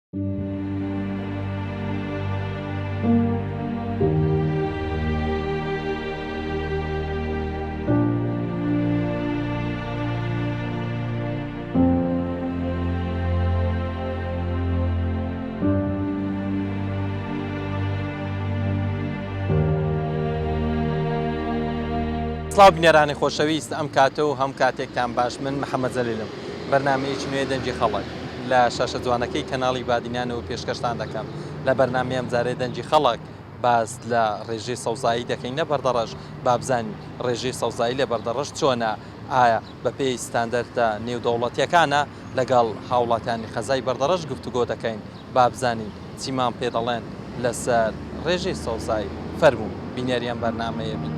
سڵاو بنێرانی خۆشەویست ئەم کاتە و هەم کاتێکتان باش من محەممەد جەلیلم بەرنامەیەکی نوێ دەنجی خەڵک لە شاشە جوانەکەی کەناڵی بادینان و پێشکەشتان دەکەم لە بەرنامەیەم جارێ دەنجی خەڵک باز لە ڕێژەی سەوزایی دەکەین نە بەردەڕەش بابزانین ڕێژەی سەوزایی لە بەردەڕەش چۆنە ئایا بە پێی ستاندەرتە نێودەوڵەتیەکانە لەگەڵ هاوڵاتیانی خەزای بەردەڕەش گفتوگۆ دەکەین بابزانین چیمان پێ دەڵێن لەسەر ڕێژەی سەوزایی فەرموو بینێریان بەرنامەیە بین.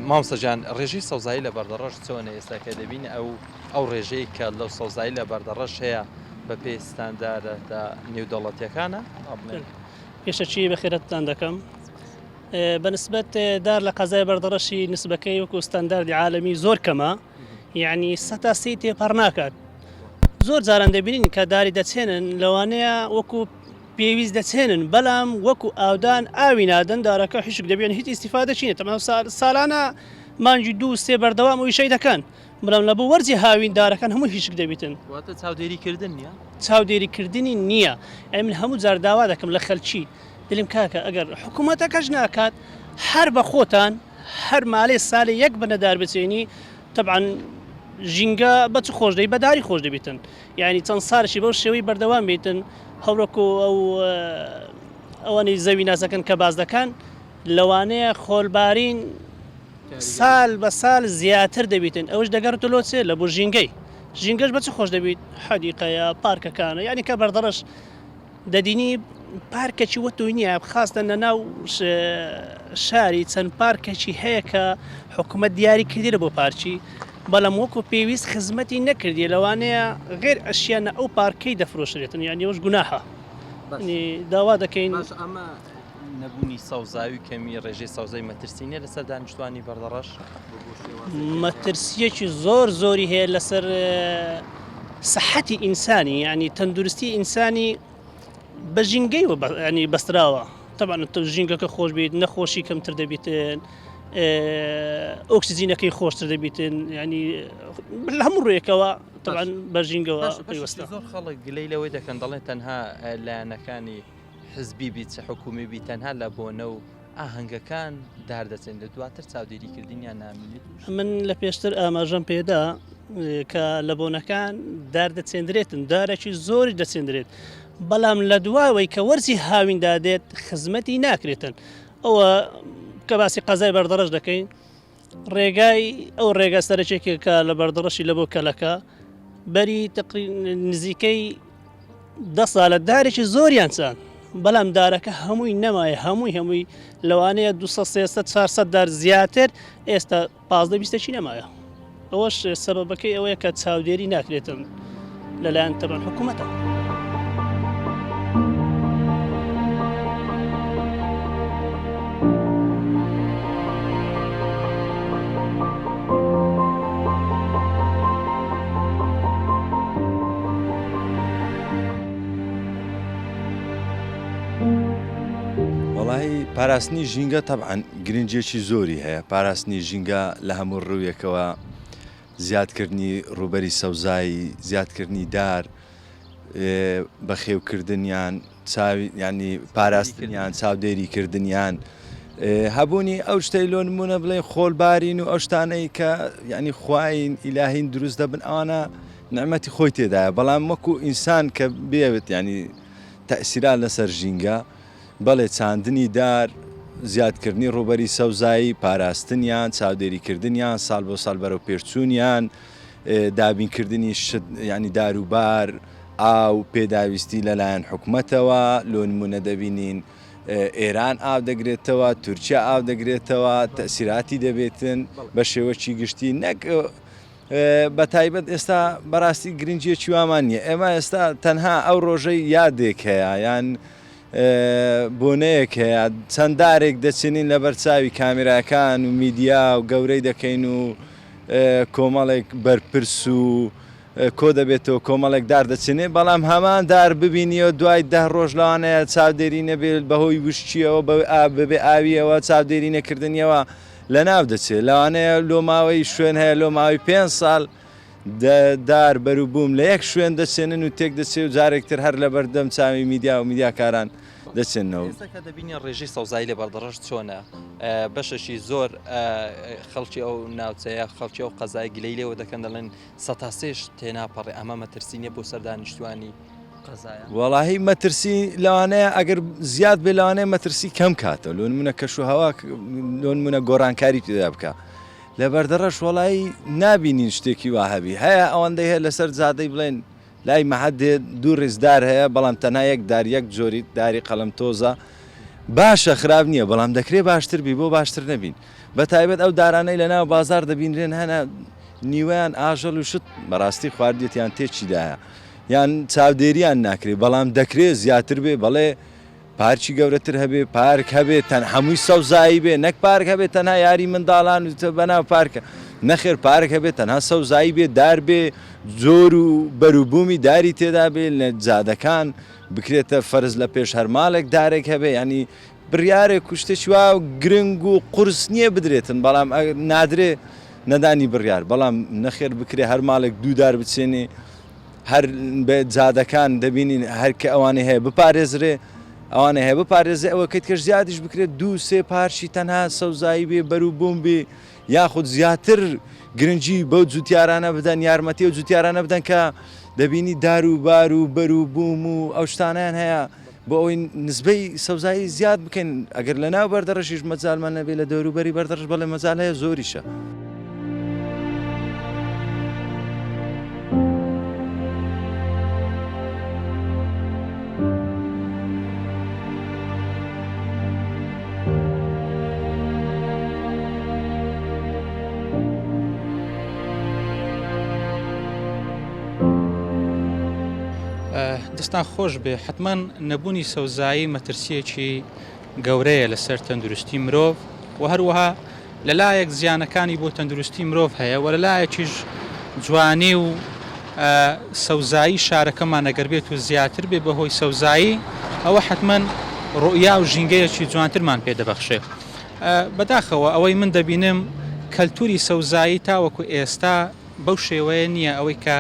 مامۆستاجان ڕێژەی سەوزایی لە بەردەڕەش چۆنە ئێستا کە دەبین ئەو ڕێژەی کە لەو سەوزایی لە بەردەڕەش هەیە بە پێی ستاندەرە نێودەوڵەتیەکانە پێشەچی بەخێرەتتان دەکەم بەنسبەت دار لە قەزای بەردەڕەشی نسبەکەی وەکو ستانداردی عالەمی زۆر کەمە یعنی 130 تێپەڕ ناکات زۆر جاران دەبینین کە داری دەچێنن لەوانەیە وەکو پێویست دەچێنن بەڵام وەکو ئاودان ئاوی نادەن دارەکە حیشک دەبێن هیچ ئیسیفادە چینێت تەمام ساڵانە مانجی 2-3 بەردەوام و ئیشەی دەکەن بەڵام لە بۆ وەرزی هاوین دارەکان هەموو هیچک دەبیتن چاودێریکردن نییە چاودێریکردنی نییە ئەمن هەموو جار داوا دەکەم لە خەلکی دلم کاکە ئەگەر حکوومەتەکەش ناکات هەر بە خۆتان هەر ماڵێ ساڵی یەک بنەدار بچێنی طبعاً ژینگە بەچ خۆش دەی بەداری خۆش دەبیتن یعنی چەند ساڵشی بەو شێوەی بەردەوام بیتن هەوڕۆکو ئەوانەی زەوی نازەکەن کە باز دەکەن لەوانەیە خۆلبارین ساڵ بە ساڵ زیاتر دەبیتن ئەوش دەگەڕێتە لۆچێ لە بۆ ژینگەش بەچ خۆش دەبیت حەدیقەیە پارکەکانە یعنی کە بەردەڕەش دەدینی پارکێکی وەتوی نییە خاستە نەناو شاری چەند پارکێکی هەیە کە حکوومەت دیاری کردیرە بۆ پارکی بەڵام وەکو پێویست خزمەتی نەکردی لەوانەیە غێر ئەشیانە ئەو پارکەی دەفرۆشرێتن یعنی ئەوش گوناحە داوا دەکەین ئەمە نەبوونی سەوزاوی کەمی ڕێژەی سەوزای مەترسینە لەسەر دانیشتوانی بەردەڕەش مەترسیەکی زۆر زۆری هەیە لەسەر سەحەتی ئینسانی یعنی تەندروستی ئینسانی بە ژینگەی ینی بەستراوە طبعاً ژینگەکە خۆش بیت نەخۆشی کەمتر دەبیتن ئۆکسیجینەکەی خۆشتر دەبیتن ینی لە هەموو ڕوویەکەوە طبعاً بە ژینگەوە پێوەستە زۆر خەڵک گلەی لەوەی دەکەن دەڵێن تەنها لایەنەکانی حزبی بیت حکومی بی تەنها لە بۆنە و ئاهەنگەکان داردەچێن لە دواتر چاودێریکردنیان نامێنێت من لە پێشتر ئاماژەم پێدا کە لە بۆنەکان داردەچێندرێتن دارێکی زۆری دەچێندرێت بەڵام لە دواوەی کە وەرزی هاوین دادێت خزمەتی ناکرێتن ئەوە کە باسی قەزای بەردەڕەش دەکەین ڕێگای ئەو ڕێگە سەرچێکی کە لە بەردەڕەشی لە بۆ کەلەکە بەری نزیکەی 10 ساڵە دارێکی زۆریان چان بەڵام دارەکە هەمووی نەمایە هەمووی لەوانەیە 200-400 دار زیاتر ئێستا 15-20 نەمایە ئەوەش سەبەبەکەی ئەوەیە کە چاودێری ناکرێتن لەلایەن تەبەن حکوومەتە. وڵی پاراستنی ژینگە تەبعاً گرنجێکی زۆری هەیە پاراستنی ژینگە لە هەموو ڕوویەکەوە زیادکردنی ڕوبەری سەوزایی زیادکردنی دار بەخێوکردنیان ینی پاراستنیان چاودێریکردنیان هەبوونی ئەو شتەی لۆ نمونە بڵێ خۆلبارین و ئەو شتانەی کە ینی خواین ئیلاهین دروست دەبن ئەوانە نعمەتی خۆی تێدایە بەڵام وەکو ئینسان کە بێوێت ینی تەئسیرا لەسەر ژینگە بەڵێ چاندنی دار زیادکردنی ڕوبەری سەوزایی پاراستنیان چاودێریکردنیان ساڵ بۆ ساڵ بەرەو پێچوونیان دابینکردنی ینی داروبار ئاو پێداویستی لەلایەن حکوومەتەوە لۆ نمونە دەبینین ئێران ئاو دەگرێتەوە تورکیا ئاو دەگرێتەوە تەئسیراتی دەبێتن بە شێوەکی گشتی نەک بە تایبەت ئێستا بەڕاستی گرنگجیەکی وامان نییە ئێمە ئێستا تەنها ئەو ڕۆژەی یادێک هەیە یان بۆنەیەک هەیە چەنددارێک دەچێنین لە بەرچاوی کامێراکان و میدیا و گەورەی دەکەین و کۆمەڵێک بەرپرس و کۆ دەبێتەوە کۆمەڵێک دار دەچێنێ بەڵام هەمان دار ببینیەوە دوای 10 ڕۆژ لەوانەیە چاودێری نەبێت بەهۆی وشتیەوە ببێ ئاویەوە چاودێری نەکردنیەوە لە ناو دەچێت لەوانەیە لۆماوەی شوێن هەیە لۆماوەی 5 ساڵ دار بەروبووم لە یەک شوێن دەچێنن و تێک دەچێت و جارێکتر هەر لە بەردەم چاوی میدیا و میدیاکاران دەچێنەوە. ئێستاکە دەبینی ڕێژی سەوزایی لە بەردەڕەش چۆنە بەشەشی زۆر خەڵکی ئەو ناوچەیە خەڵکی ئەو قەزای گلەی لێوە دەکەن دەڵێن سەتاسێش تێناپەڕێ ئەمە مەترسینە بۆ سەردانیشتوانی قەزایە. وەڵاهی مەترسی لەوانەیە ئەگەر زیاد بێ لەوانەیە مەترسی کەم کاتە لۆ نمونە کەش و هەوا لۆ نمونە گۆڕانکاری پێدا بکە. لە بەردەڕەش وەڵایی نابینین شتێکی وا هەبی هەیە ئەوەندەی هەیە لەسەر جادەی بڵێن لای مەحەدێ دوو ڕێزدار هەیە بەڵام تەنها یەک دار یەک جۆری داری قەڵەم تۆزە باشە خراپ نییە بەڵام دەکرێت باشتر بی بۆ باشتر نەبین بە تایبەت ئەو دارانەی لە ناو بازار دەبینرێن هەنە نیوەیان ئاژەڵ و شت بەڕاستی خواردێتیان تێچیدایە یان چاودێریان ناکرێت بەڵام دەکرێت زیاتر بێ بەڵێ پارکی گەورەتر هەبێ پارک هەبێت تەن هەمووی سەوزایی بێ نەک پارک هەبێت تەنها یاری منداڵان بەناو پارکە نەخێر پارک هەبێت تەنها سەوزایی بێ دار بێ زۆر و بەروبوومی داری تێدا بێ لە جادەکان بکرێتە فەرز لە پێش هەرماڵێک دارێک هەبێ ینی بڕیارێک کوشتێکی وا گرنگ و قورس نییە بدرێتن بەڵام نادرێ نەدانی بڕیار بەڵام نەخێر بکرێ هەرماڵێک دوودار بچێنێ هەر جادەکان دەبینین هەرکە ئەوانە هەیە بپارێزرێ ئەوانە هەیە بپارێزێ ئەوە کەیت کەش زیادیش بکرێت 2-3 پارچی تەنها سەوزایی بێ بەروبووم بێ یاخود زیاتر گرنگی بەو جوتیارانە بدەن یارمەتی و جوتیارانە بدەن کە دەبینی دار و بار و بەروبووم و ئەو شتانیان هەیە بۆ ئەوەی نسبەی سەوزایی زیاد بکەین ئەگەر لە ناو بەردەڕەشیش مەجالمان نەبێ لە دەوروبەری بەردەڕش بەڵێ مەجال هەیە زۆریشە. دەستان خۆش بێ حتمما نەبوونی سەوزایی مەترسیەکی گەورەیە لەسەر تەندروستی مرۆڤ و هەروەها لەلایەک زیانەکانی بۆ تەندروستی مرۆڤ هەیە و لەلایەکیش جوانی و سەوزایی شارەکەمان ئەگەر بێت و زیاتر بێ بەهۆی سەوزایی ئەوە حتمما ڕوئیا و ژینگەیەکی جوانترمان پێدەبەخشێ. بەداخەوە ئەوەی من دەبینم کەلتوری سەوزایی تاوەکو ئێستا بەو شێوەیە نییە ئەوەی کە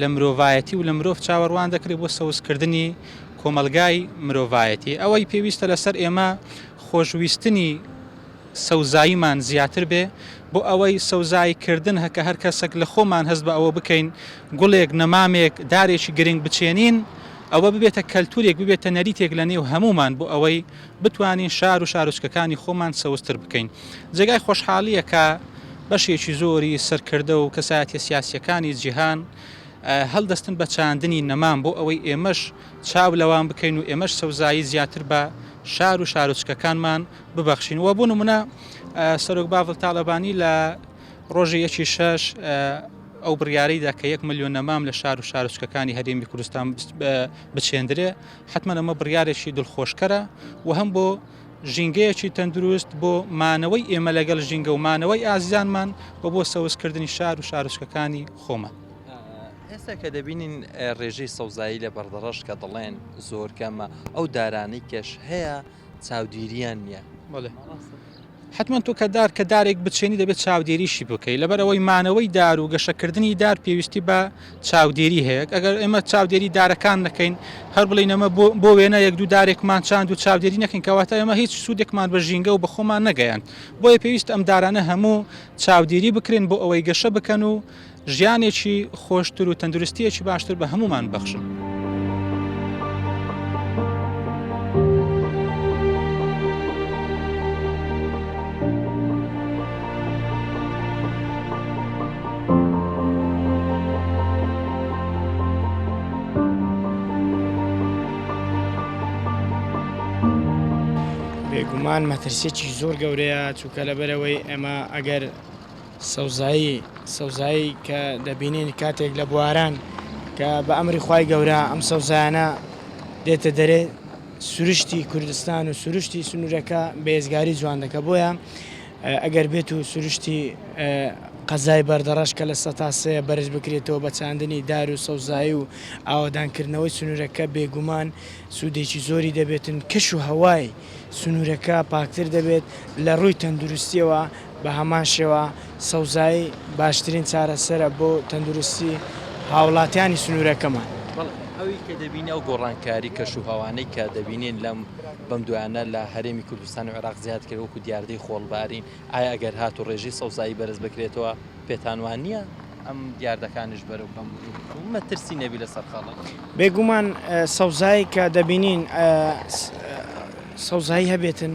لە مرۆڤایەتی و لە مرۆڤ چاوەڕوان دەکرێت بۆ سەوزکردنی کۆمەلگای مرۆڤایەتی ئەوەی پێویستە لەسەر ئێمە خۆشویستنی سەوزاییمان زیاتر بێ بۆ ئەوەی سەوزاییکردن هەکە هەر کەسێک لە خۆمان هەست بە ئەوە بکەین گوڵێک نەمامێک دارێکی گرنگ بچێنین ئەوە ببێتە کەلتورێک ببێتە نەریتێک لە نێو هەمومان بۆ ئەوەی بتوانین شار و شارۆچکەکانی خۆمان سەوزتر بکەین. جێگای خۆشحاڵیە کە بەشێکی زۆری سەرکردە و کەسایەتیە سیاسیەکانی جیهان هەڵدەستن بە چاندنی نەمان بۆ ئەوەی ئێمەش چاو لەوان بکەین و ئێمەش سەوزایی زیاتر بە شار و شارۆچکەکانمان ببەخشین. وە بوو نمونە سەرۆک باڤڵ تاڵەبانی لە ڕۆژی 6 ئەو بڕیارەیدا کە 1 ملیۆن نەمام لە شار و شارۆچکەکانی هەرێمی کوردستان بچێندرێ حتمما ئەمە بڕیارێکی دڵخۆشکەرە و هەم بۆ ژینگەیەکی تەندروست بۆ مانەوەی ئێمە لەگەڵ ژینگە و مانەوەی ئازیزانمان و بۆ سەوزکردنی شار و شارۆچکەکانی خۆمان. ئێستا کە دەبینین ڕێژەی سەوزایی لە بەردەڕەش کە دەڵێن زۆر کەمە ئەو دارانەی کەش هەیە چاودێریان نییە. حتمما تۆ کە دارێک بچێنی دەبێت چاودێریشی بکەیت لەبەرەوەی مانەوەی دار و گەشەکردنی دار پێویستی بە چاودێری هەیە ئەگەر ئێمە چاودێری دارەکان نەکەین هەر بڵین ئەمە بۆ وێنە 1-2 دارێکمان چاند و چاودێری نەکەین کەواتە ئێمە هیچ سوودێکمان بە ژینگە و بە خۆمان نەگەیان بۆیە پێویست ئەم دارانە هەموو چاودێری بکرێن بۆ ئەوەی گەشە بکەن و ژیانێکی خۆشتر و تەندروستیەکی باشتر بە هەمومان بەخشن. بێگومان مەترسێکی زۆر گەورەیە چووکە لەبەرەوەی ئەمە ئەگەر سەوزایی کە دەبینین کاتێک لە بواران کە بە ئەمری خوای گەورە ئەم سەوزانە دێتە دەرێ سروشتی کوردستان و سروشتی سنوورەکە بێزگاری جوان دەکە بۆیە ئەگەر بێت و سروشتی قەزای بەردەڕەش کە لە سەتاسەیە بەرز بکرێتەوە بە چاندنی دار و سەوزایی و ئاوادانکردنەوەی سنوورەکە بێگومان سوودێکی زۆری دەبێتن کەش و هەوای سنوورەکە پاکتر دەبێت لە ڕووی تەندروستیەوە بە هەمان شێوە سەوزایی باشترین چارەسەرە بۆ تەندروستی هاوڵاتیانی سنوورەکەمان. ئەوی کە دەبینی ئەو گۆڕانکاری کەش و هەوانەی کە دەبینین لەم بەم دوایانە لە هەرێمی کوردستان و عێراق زیاد کرد وەکو دیاردەی خۆڵبارین ئایا ئەگەر هات و ڕێژی سەوزایی بەرز بکرێتەوە پێتانوان نییە ئەم دیاردەکانش بەرەو بەم مەترسی نەبی لەسەر خەڵک بێگومان سەوزایی کە دەبینین سەوزایی هەبێتن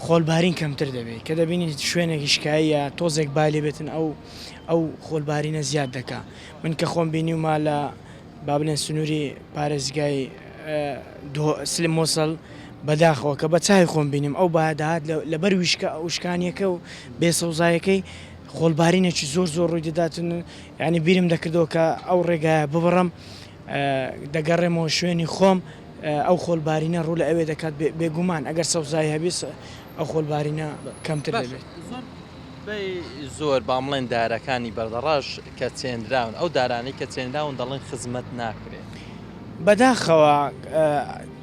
خۆلبارین کەمتر دەبێت کە دەبینین شوێنێکی شکاییە تۆزێک بالێ بێتن ئەو خۆلبارینە زیاد دەکا من کە خۆم بینیومە لە بابلێن سنووری پارێزگای سلم مۆسڵ بەداخەوە کە بە چای خۆم بینیم ئەو بەداهات لەبەر وشکانیەکە و بێسەوزایەکەی خۆلبارینێکی زۆر ڕووی دەداتن ینی بیرم دەکردەوە کە ئەو ڕێگایە ببڕم دەگەڕێمەوە شوێنی خۆم ئەو خۆلبارینە ڕوو لە ئەوێ دەکات بێگومان ئەگەر سەوزای هەبێت ئەو خۆلبارینە کەمتر دەبێت. زۆر بامڵێن دارەکانی بەردەڕاش کە چێنراون ئەو دارانەی کە چێنراون دەڵێن خزمەت ناکرێت بەداخەوە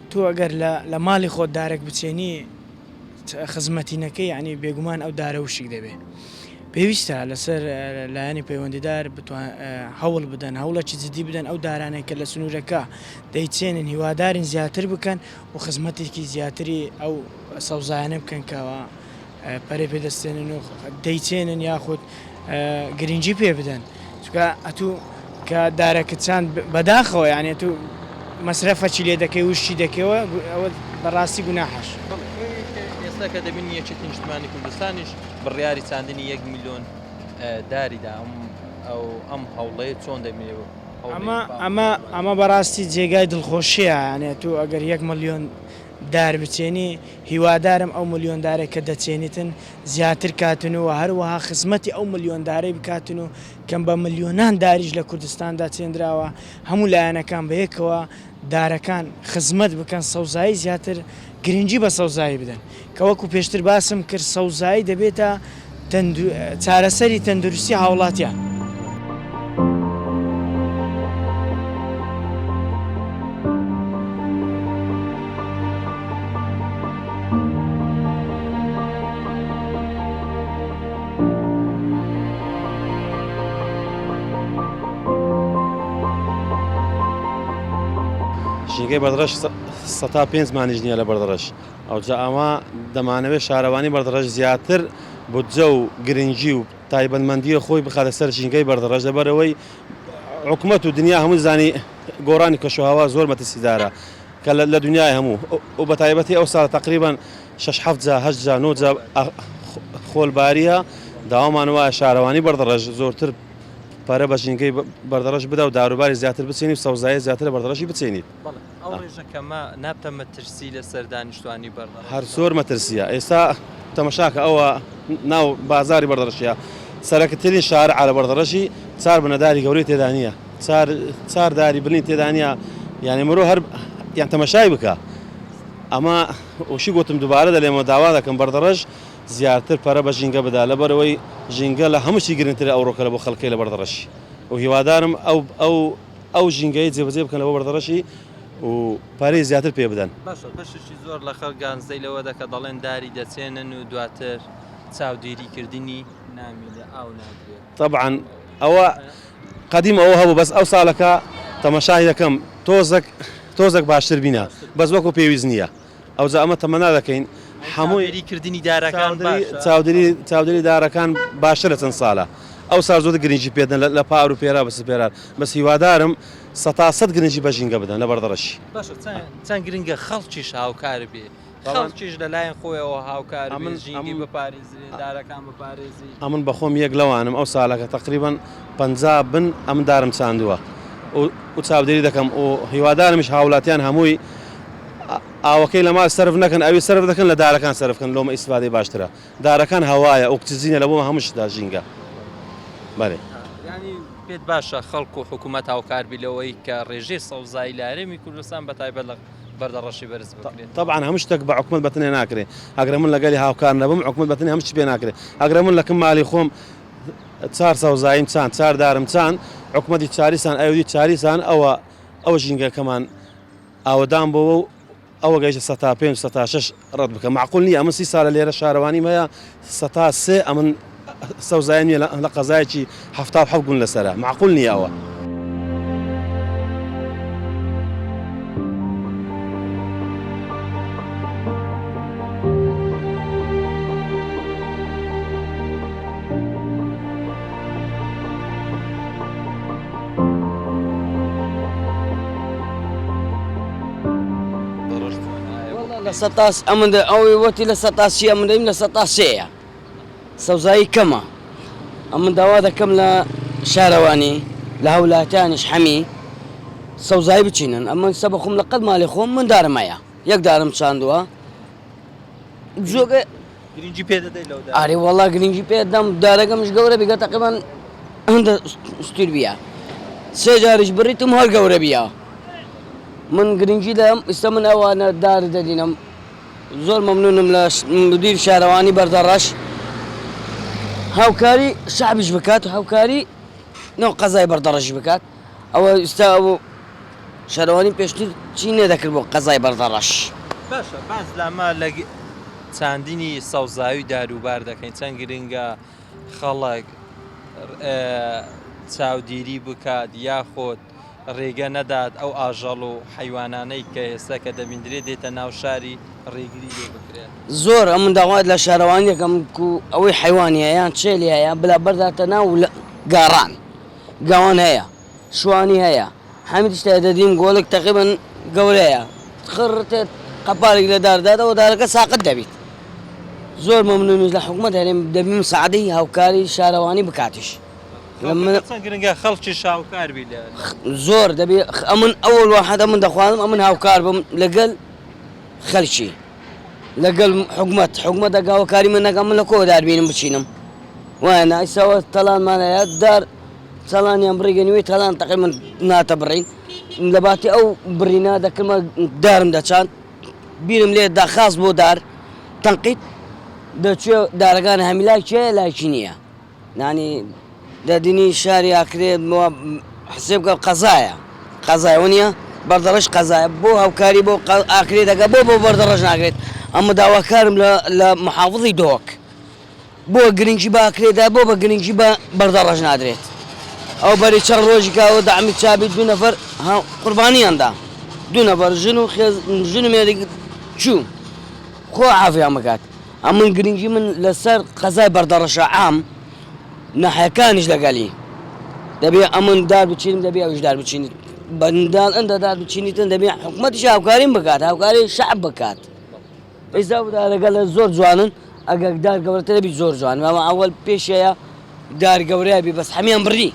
تۆ ئەگەر لە ماڵی خۆت دارێک بچێنی خزمەتینەکەی ینی بێگومان ئەو دارە وشک دەبێت پێویستە لەسەر لایەنی پەیوەندیدار هەوڵ بدەن هەوڵەکی جدی بدەن ئەو دارانەی کە لە سنوورەکە دەیچێنن هیوادارین زیاتر بکەن و خزمەتێکی زیاتری ئەو سەوزایانە بکەنکەوە پەرێ پێدەستێنن و دەیچێنن یاخود گرنگجی پێ بدەن چکە ئەتوو کە دارەکە چند بەداخەوە یانێت و مەسرەفەچی لێ دەکەی وشی دەکەوە ئەوە بەڕاستی گوناحش ئێستا کە دەبین یەکێتی نیشتمانی کوردستانیش بڕیاری چاندنی 1 میلیۆن داریدا ئەم هەوڵەیە چۆن دەبینێەوە ئەمە بەڕاستی جێگای دڵخۆشیە یانێت و ئەگەر 1 ملیۆن دار بچێنی هیوادارم ئەو ملیۆندارێک کە دەچێنیتن زیاتر کاتن و هەروەها خزمەتی ئەو ملیۆندارەی بکاتن و کەم بە ملیۆنان داریش لە کوردستاندا چێنراوە هەموو لایەنەکان بەیەکەوە دارەکان خزمەت بکەن سەوزایی زیاتر گرنگی بە سەوزایی بدەن کە وەکو پێشتر باسم کرد سەوزایی دەبێتە چارەسەری تەندروستی هاوڵاتیان. ژینگەی بەردەڕەش 105 مانیش نییە لە بەردەڕەش ئەوجا ئەمە دەمانەوێت شارەوانی بەردەڕەش زیاتر بودجە و گرنگی و تایبەتمەندیە خۆی بخاتە سەر ژینگەی بەردەڕەش لەبەرەوەی حکوومەت و دنیا هەموو زانی گۆڕانی کەشوهاوا زۆر مەترسیدارە کە لە دنیای هەموو و بە تایبەتی ئەو ساڵ تقریبان 6-7 خۆلباریە داوامان وایە شارەوانی بەردەڕەش زۆرتر پارە بە ژینگەی بەردەڕەش بدە و داروباری زیاتر بچێنی و سەوزایی زیاتر لە بەردەڕەشی بچێنیت. ئەو ڕێژەکەمە نابتە مەترسی لەسەر دانیشتوانی بەردەڕەش هەر زۆر مەترسیە ئێستا تەمەشاکە ئەوە ناو بازاری بەردەڕەشیە سەرەکەترین شارع لە بەردەڕەشی چار بنەداری گەورەی تێدا نییە چار داری بلین تێدا نییە یعنی مرۆ هەر یان تەمەشای بکە ئەمە وشی گوتم دووبارە دەڵێمە داوا دەکەم بەردەڕەش زیاتر پەرە بە ژینگە بدا لەبەرەوەی ژینگە لە هەمووشی گرنگتر ئەوڕۆکە لە بۆ خەڵکی لە بەردەڕەشی و هیوادارم ئەو ژینگەی جێبەجێ بکەن لەوە بەردەڕەشی و پارەی زیاتر پێ بدەن. باشە بەششی زۆر لە خەڵک گانزەی لەوە دەکە دەڵێن داری دەچێنن و دواتر چاودێریکردنی نامی لە ئاو ناگرێت. طبعا ئەوە قەدیم ئەوە هەبوو بەس ئەو ساڵەکە تەمەشای دەکەم تۆزێک باشتر بینە بەس وەکو پێویست نییە ئەوجا ئەمە تەمەنا دەکەین هەموویکردنی دارەکان چاودێری دارەکان باشتر لە چەند ساڵە ئەو سا زۆر گرنگی پێدەن لە پاور و پێرا بەس پێرار بەس هیوادارم 100 گرنگی بە ژینگە بدەن لە بەردەڕەشی. باشە چەند گرنگە خەڵکیش هاوکار بێ خەڵکیش لەلایەن خۆیەوە هاوکار ژینگی بپارێزی دارەکان بپارێزی ئەمن بەخۆم یەک لەوانم ئەو ساڵەکە تقریبان 50 بن ئەم دارم چاندووە و چاودێری دەکەم و هیوادارمیش هاوڵاتیان هەمووی ئاوەکەی لە مال سرف نەکەن ئەوی سرف دەکەن لە دارەکان سرفکەن لۆمە ئیسفادەی باشترە دارەکان هەوایە ئۆکسجینە لە بۆمە هەمووشدا ژینگە. بەێ ینی پێت باشە خەڵک و حکوومەت هاوکاربیلەوەی کە ڕێژەی سەوزایی لە هەرێمی کوردستان بە تایبەت لە بەردەڕەشی بەرز بکرێت. طبعا هەموو شتێک بە حکومت بەتنێ ناکرێت ئەگەر من لەگەلی هاوکار نەبم حکومت بەتنی هەموو شت پێ ناکرێت ئەگەر من لەکەم مالی خۆم 4 سەوزاییم چاند 4 دارم چاند حکوومەتی چاریسان ئەودی چاریسان ئەوە ژینگەکەمان ئاوەدان بۆەوە و ئەوە گەیشە 5 6 ڕەت بکە معقول نییە ئەمە 30 ساڵە لێرە شارەوانی مەیە 3 ئەمن سەوزای نیە لە قەزایەکی 7 گون لەسەرە معقول نییە ئەوە. سەتاس ئەمەندە ئەوەی وەتی لە سەتاسی ئەمەدەیم لە سەتاسەیە سەوزایی کەمە ئەمن داوا دەکەم لە شارەوانی لە هەولاتیانش هەمی سەوزایی بچینن ئەمە سەبەخۆم لە قەت ماڵی خۆم من دارمەیە یەک دارم چاندووە زۆگە گرنگی پێ دەدەی لەو ئاری وەڵا گرنگی پێدەم دارەکەمش گەورە بیگە تەقریبان هەندە ستور بیە 3 جاریش بڕیتم هەر گەورە بیە من گرنگی دەم ئێستا من ئەوانە دار دەدینم زۆر مەمنونم لە مدیر شارەوانی بەردەڕەش هاوکاری شعبیش بکات هاوکاری نەوە قەزای بەردەڕەش بکات ئەوە ئێستا ئەو شارەوانی پێشتر چی نێدەکرد بۆ قەزای بەردەڕەش. باشە باز لەمە لە چاندنی سەوزاوی داروبار دەکەین چەند گرنگە خەڵک چاودێری بکات یاخۆت ڕێگە نەدات ئەو ئاژەڵ و حیوانانەی کە ئێستا کە دەبیندرێت دێتە ناو شاری ڕێگری لێ بکرێت. زۆر ئەمن داوات لە شارەوانی یەکەم و ئەوەی حیوانی هەیەیان چێلی هەیە بلا بەرداتە ناو گاڕان گاوان هەیە شوانی هەیە هەمی شتە دەدیم گۆڵک تەقریبەن گەورەیە خڕتێت قەپارێک لە داردادەوە دارەکە ساقت دەبیت زۆر مەمنونیش لە حکوومەت هەرێم دەبیم سعدەی هاوکاری شارەوانی بکاتیش گرنگە خەڵکی شاوکاربی لە زۆر دەبێ ئەمن ئەوڵ وحدە من دەخوازم ئەمن هاوکار بم لەگەل خەلکی لەگەل حکوومەت دەگاوەکاری من نەکەم من لە کۆ داربینم بچینم وایە ئیساوە تەلانمانەیە دار تەلانیان بڕیگەنیوەی تەلان تەقریبەن ناتە بڕین لە باتی ئەو بڕینا دەکەمە دارم دەچان بیرم لێ داخاست بۆ دار تەنقیت دەچێ دارەکان هەمیلای چێ لایکی نییە نانی دەدینی شاری ئاکرێت حسێ بکە قەزایەوە نییە بەردەڕەش قەزایە بۆ هاوکاری بۆ ئاکرێت دەکە بۆ بەردەڕەش ناکرێت ئەمە داواکارم لە محافظی دۆک بۆ گرنگی بە ئاکرێدا بۆ بە گرنگی بە بەردەڕەش نادرێت ئەو بەری چەند ڕۆژی کاوە دامی چابی 2 نەفەر قوربانیاندا 2 نەفەر ژن و مێردێک چوو خۆ عافیان بکات ئەمن گرنگی من لەسەر قەزای بەردەڕەشە عام نەحەکانیش لەگەلی دەبێ ئەمن دار بچینم دەبێ ئەوش دار بچینیت بەنداڵ ئەندە دار بچینیتن دەبێ حکوومەتیش هاوکاریم بکات هاوکاری شعب بکات ئێستا دارەکە لە زۆر جوانن ئەگەر دار گەورەتر دەبی زۆر جوان ئەمە ئەوەل پێشەیە دار گەورەیە بی بەس هەمیان بڕی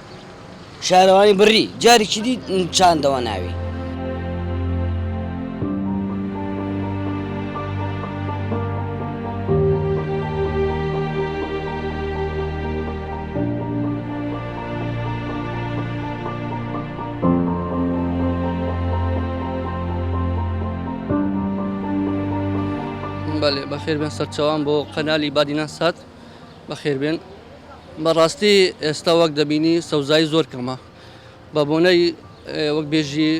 شارەوانی بڕی جارێکی دی چاندەوە ناوی بەێ بەخێربێن سەرچەوان بۆ قەنالی بادینان سات بەخێربێن بەڕاستی ئێستا وەک دەبینی سەوزایی زۆر کەمە بە بۆنەی وەک بێژی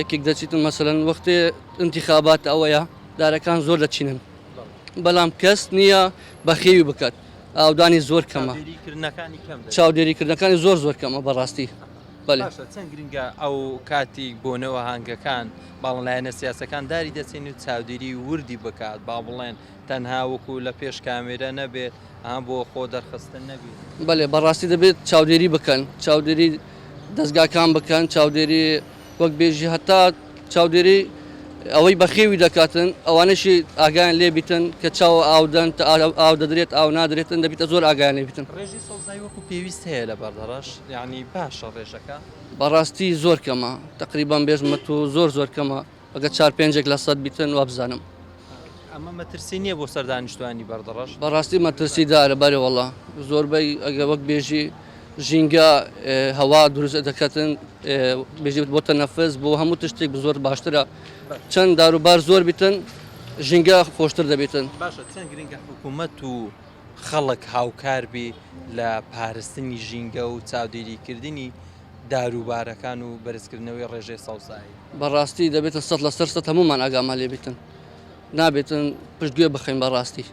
یەکێک دەچیتن مەسەلەن وەختێ انتیخابات ئەوەیە دارەکان زۆر دەچینن بەڵام کەس نییە بەخێوی بکات ئاودانی زۆر کەمە چاودێریکردنەکانی زۆر کەمە بەڕاستی چەند گرنگە ئەو کاتی بۆنەوە هەنگەکان باڵلایەنە سیاسەکان داری دەچێن و چاودێری وردی بکات با بڵێن تەنها وەکو لە پێش کامێرە نەبێت بۆ خۆ دەرخستن نەبێت بەێ بەڕاستی دەبێت چاودێری بکەن چاودێری دەستگاکان بکەن چاودێری وەک بێژی هەتا چاودێری ئەوەی بەخێوی دەکاتن ئەوانشی ئاگیان لێبیتن کە چاو ئاودەن ئاو دەدرێت ئاو نادرێتن دەبیتە زۆر ئاگیان لێبیتن ڕێژی سەوزایی وەکو پێویست هەیە لە بەردەڕەش یعنی باشە ڕێژەکە بەڕاستی زۆر کەمە تقریبان بێژمە و زۆر کەمە ئەگە 4-5 لە سەد بیتن وا بزانم ئەمە مەترسی نییە بۆ سەردانیشتوانی بەردەڕەش بەڕاستی مەترسیدارە بەرێ وەڵا زۆربەی ئەگە وەک بێژی ژینگە هەوا دروست دەکەتن بێژێت بۆ تەنەفس بۆ هەموو تشتێک زۆر باشترە چەند داروبار زۆر بیتن ژینگە خۆشتر دەبێتن. باشە چەند گرنگە حکوومەت و خەڵک هاوکار بێ لە پاراستنی ژینگە و چاودێریکردنی داروبارەکان و بەرزکردنەوەی ڕێژەی سەوزایی. بەڕاستی دەبێتە 100% هەمومان ئاگامان لێ بێتن نابێتن پشتگوێ بخەین بەڕاستی.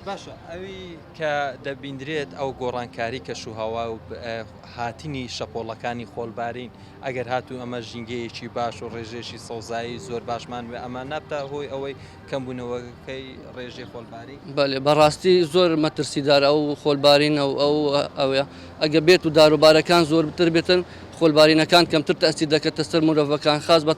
باشە ئەوی کە دەبیندرێت ئەو گۆڕانکاری کە شوهاوا و هاتنی شەپۆڵەکانی خۆلبارین ئەگەر هاتوو ئەمە ژینگەیەکی باش و ڕێژێکی سەوزایی زۆر باشمان وێ ئەمە نابتە هۆی ئەوەی کەمبوونەوەکەی ڕێژەی خۆلباری. بەێ بەڕاستی زۆر مەترسیدارە ئەو خۆلبارین ئەوەیە ئەگە بێت و داروبارەکان زۆرتر بێتن خۆلبارینەکان کەمتر تەستی دەکەتە سەر مرۆڤەکان خاص بە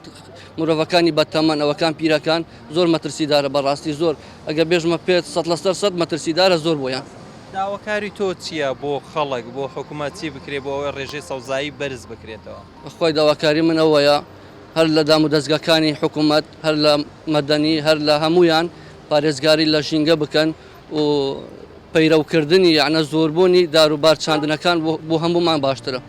مرۆڤەکانی بەتەمەن ئەوەکان پیرەکان زۆر مەترسیدارە بەڕاستی زۆر ئەگە بێژمە پێت 100% مەترسیدارە زۆر بۆیان. داواکاری تۆ چییە بۆ خەڵک بۆ حکوومەت چی بکرێت بۆ ئەوەی ڕێژەی سەوزایی بەرز بکرێتەوە؟ بەخوای داواکاری من ئەوەیە هەر لە دام و دەستگاکانی حکوومەت هەر لە مەدەنی هەر لە هەمویان پارێزگاری لە ژینگە بکەن و پەیرەوکردنی یعنە زۆربوونی داروبار چاندنەکان بۆ هەمومان باشترە.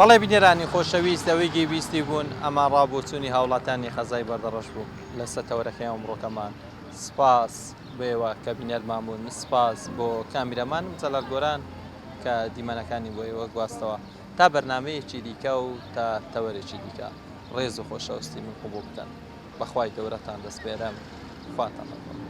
بەڵێ بینێرانی خۆشەویست ئەوەی گەیبیستی بوون ئەمە ڕابۆچوونی هاوڵاتانی خەزای بەردەڕەش بوو لە سەتەوەرەکەی ئەمڕۆکەمان سپاس بێوە کە بینەرمان بوون سپاس بۆ کامیرەمانم جەلال گۆران کە دیمەنەکانی بۆ ئێوە گواستەوە تا بەرنامەیەکی دیکە و تا تەوەرێکی دیکە ڕێز و خۆشەویستی من قوبوو بکەن بەخوای گەورەتان دەسپێرم خواتان لەگەڵ.